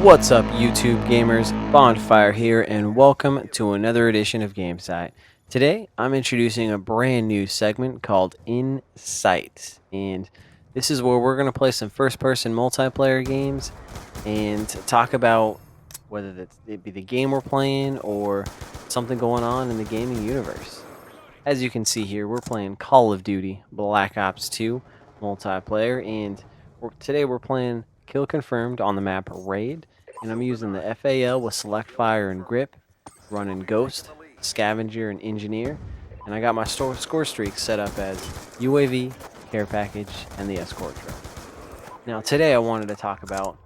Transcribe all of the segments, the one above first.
What's up, YouTube gamers? Bonfire here, and welcome to another edition of Gamecite. Today, I'm introducing a brand new segment called In Sight, and this is where we're going to play some first-person multiplayer games and talk about whether it be the game we're playing or something going on in the gaming universe. As you can see here, we're playing Call of Duty Black Ops 2 multiplayer, and today we're playing Kill Confirmed on the map Raid, and I'm using the FAL with Select Fire and Grip, running Ghost, Scavenger, and Engineer, and I got my score streak set up as UAV, Care Package, and the Escort Truck. Now today I wanted to talk about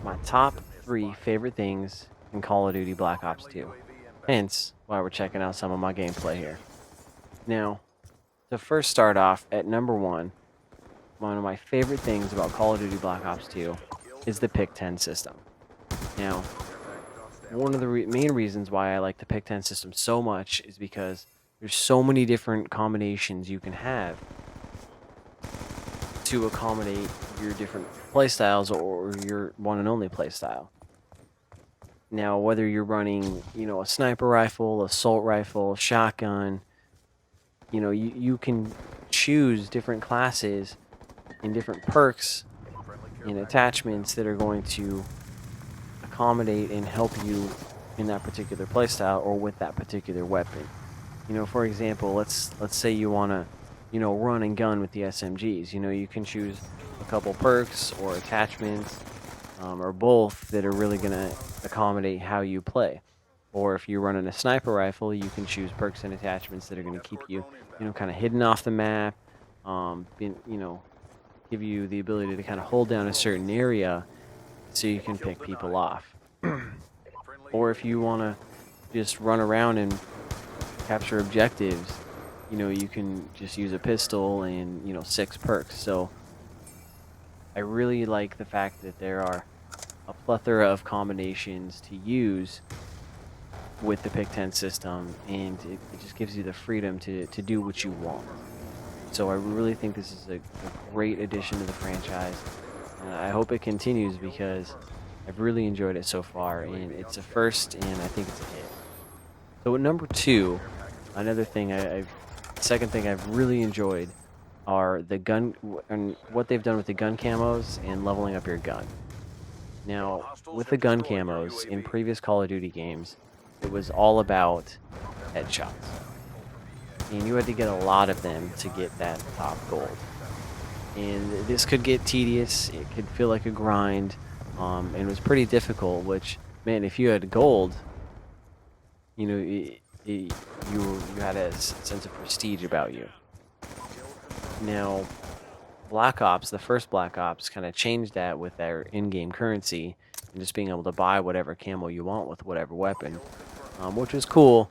my top 3 favorite things in Call of Duty Black Ops 2, hence why we're checking out some of my gameplay here. Now, to first start off at number 1, one of my favorite things about Call of Duty Black Ops 2 is the Pick 10 system. Now, one of the main reasons why I like the Pick 10 system so much is because there's so many different combinations you can have to accommodate your different playstyles or your one and only playstyle. Now, whether you're running, a sniper rifle, assault rifle, shotgun, you can choose different classes and different perks and attachments that are going to accommodate and help you in that particular playstyle or with that particular weapon. For example, let's say you want to, run and gun with the SMGs. You can choose a couple perks or attachments or both that are really going to accommodate how you play. Or if you're running a sniper rifle, you can choose perks and attachments that are going to keep you, kind of hidden off the map, give you the ability to kind of hold down a certain area so you can pick people off. Or if you want to just run around and capture objectives, you can just use a pistol and, 6 perks. So I really like the fact that there are a plethora of combinations to use with the Pick 10 system, and it just gives you the freedom to do what you want. So I really think this is a great addition to the franchise, and I hope it continues because I've really enjoyed it so far, and it's a first, and I think it's a hit. So at number 2, another thing second thing I've really enjoyed are the gun and what they've done with the gun camos and leveling up your gun. Now, with the gun camos in previous Call of Duty games, it was all about headshots. And you had to get a lot of them to get that top gold. And this could get tedious, it could feel like a grind, and it was pretty difficult, which, man, if you had gold, you had a sense of prestige about you. Now, Black Ops, the first Black Ops, kind of changed that with their in-game currency and just being able to buy whatever camo you want with whatever weapon, which was cool,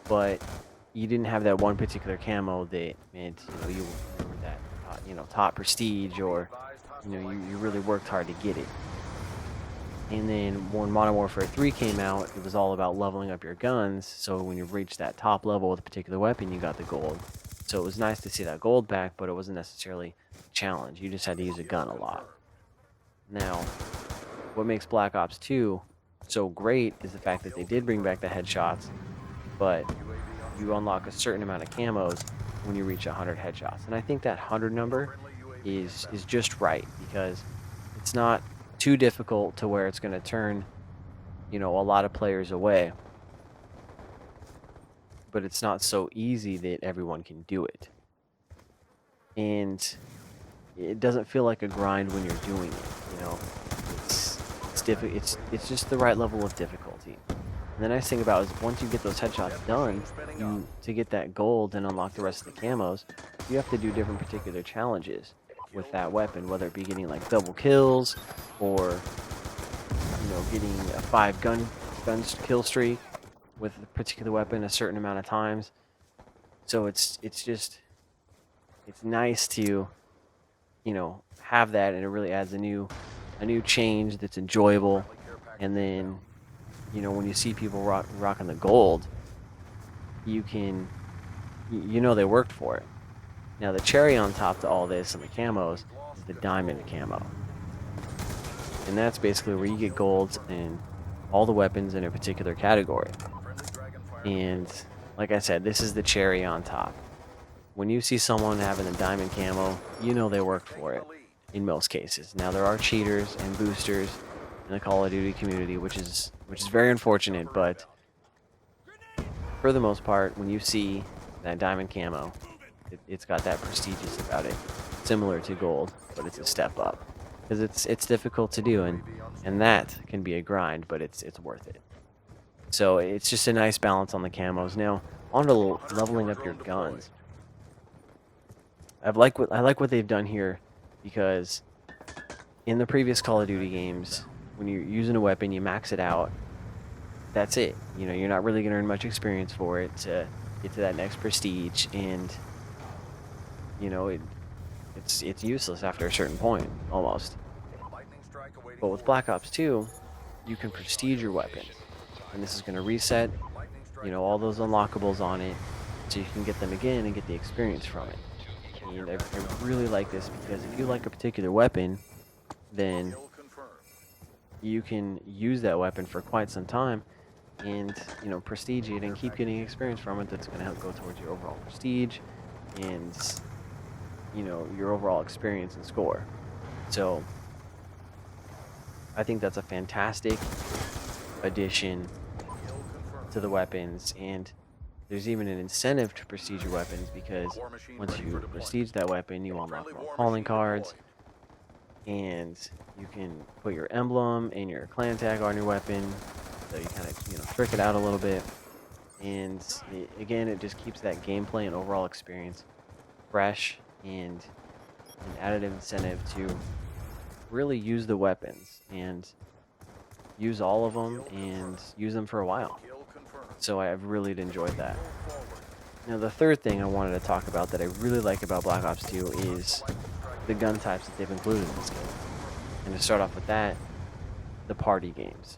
but you didn't have that one particular camo that meant you were that top prestige, or you really worked hard to get it. And then when Modern Warfare 3 came out, it was all about leveling up your guns, so when you reached that top level with a particular weapon, you got the gold. So it was nice to see that gold back, but it wasn't necessarily a challenge. You just had to use a gun a lot. Now, what makes Black Ops 2 so great is the fact that they did bring back the headshots, but you unlock a certain amount of camos when you reach 100 headshots. And I think that 100 number is just right, because it's not too difficult to where it's going to turn, a lot of players away. But it's not so easy that everyone can do it. And it doesn't feel like a grind when you're doing it, It's just the right level of difficulty. And the nice thing about it is once you get those headshots done, to get that gold and unlock the rest of the camos, you have to do different particular challenges with that weapon, whether it be getting like double kills or getting a 5 gun kill streak with a particular weapon a certain amount of times. So it's nice to have that, and it really adds a new change that's enjoyable. And then when you see people rocking the gold, you can they worked for it. Now the cherry on top to all this and the camos is the diamond camo. and that's basically where you get golds in all the weapons in a particular category. And like I said, this is the cherry on top. When you see someone having a diamond camo, you know they worked for it in most cases. Now there are cheaters and boosters in the Call of Duty community, which is very unfortunate, but for the most part, when you see that diamond camo, it's got that prestigious about it, similar to gold, but it's a step up because it's difficult to do, and that can be a grind, but it's worth it. So it's just a nice balance on the camos. Now on to leveling up your guns. I like what they've done here, because in the previous Call of Duty games, when you're using a weapon, you max it out. That's it. You know, you're not really going to earn much experience for it to get to that next prestige, and you know it's useless after a certain point, almost. But with Black Ops 2, you can prestige your weapons, and this is going to reset, you know, all those unlockables on it, so you can get them again and get the experience from it. And I really like this because if you like a particular weapon, then you can use that weapon for quite some time and, you know, prestige it and keep getting experience from it. That's going to help go towards your overall prestige and, you know, your overall experience and score. So I think that's a fantastic addition to the weapons, and there's even an incentive to prestige your weapons, because once you prestige that weapon, you unlock more calling cards, and you can put your emblem and your clan tag on your weapon, so you kind of, you know, trick it out a little bit. And again, it just keeps that gameplay and overall experience fresh, and an additive incentive to really use the weapons and use all of them and use them for a while. So I've really enjoyed that. Now the third thing I wanted to talk about that I really like about Black Ops 2 is the gun types that they've included in this game. And to start off with that, the party games.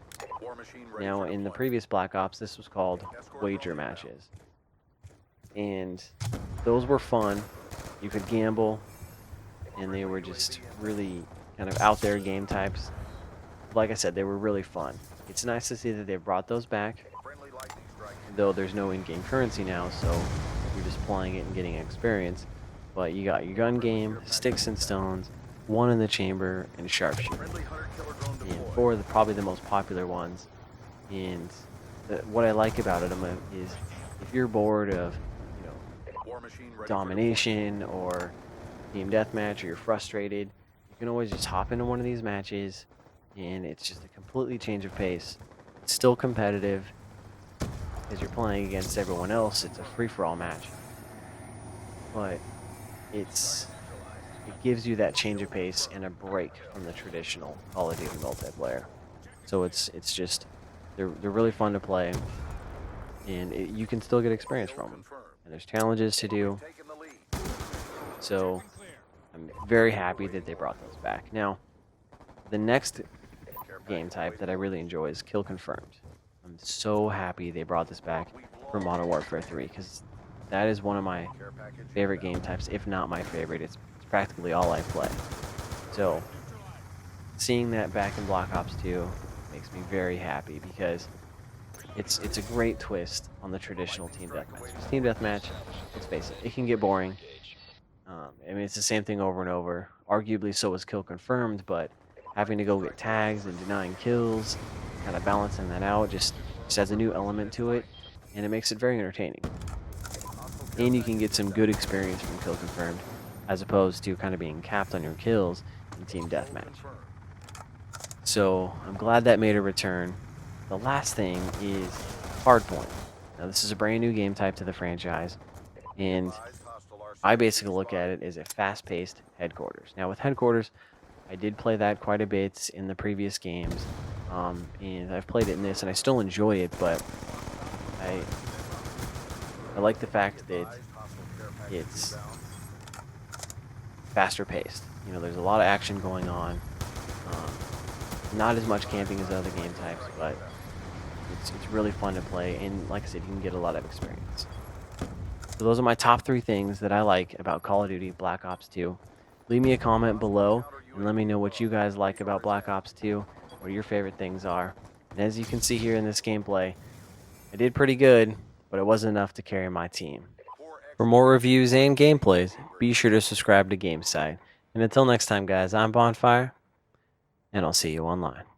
Now in the previous Black Ops, this was called wager matches. And those were fun. You could gamble, and they were just really kind of out there game types. Like I said, they were really fun. It's nice to see that they've brought those back, though there's no in-game currency now, so you're just playing it and getting experience. But you got your gun game, sticks and stones, one in the chamber, and sharpshooter. And four are probably the most popular ones. And what I like about them is, if you're bored of, you know, domination or team deathmatch, or you're frustrated, you can always just hop into one of these matches, and it's just a completely change of pace. It's still competitive, because you're playing against everyone else. It's a free-for-all match, but it gives you that change of pace and a break from the traditional Call of Duty multiplayer. So it's just they're really fun to play, and you can still get experience from them. And there's challenges to do. So I'm very happy that they brought those back. Now, the next game type that I really enjoy is Kill Confirmed. I'm so happy they brought this back for Modern Warfare 3, because that is one of my favorite game types, if not my favorite. It's practically all I play. So seeing that back in Black Ops 2 makes me very happy, because it's a great twist on the traditional team deathmatch. Team deathmatch, let's face it, it can get boring. I mean, it's the same thing over and over. Arguably, so was Kill Confirmed, but having to go get tags and denying kills, kind of balancing that out, just adds a new element to it, and it makes it very entertaining. And you can get some good experience from Kill Confirmed, as opposed to kind of being capped on your kills in Team Deathmatch. So I'm glad that made a return. The last thing is Hardpoint. Now this is a brand new game type to the franchise, and I basically look at it as a fast-paced headquarters. Now with headquarters, I did play that quite a bit in the previous games, and I've played it in this, and I still enjoy it, but I like the fact that it's faster paced. You know, there's a lot of action going on. Not as much camping as other game types, but it's really fun to play, and like I said, you can get a lot of experience. So those are my top 3 things that I like about Call of Duty Black Ops 2. Leave me a comment below and let me know what you guys like about Black Ops 2, what your favorite things are. And as you can see here in this gameplay, I did pretty good, but it wasn't enough to carry my team. For more reviews and gameplays, be sure to subscribe to Gamecite. And until next time, guys, I'm Bonfire, and I'll see you online.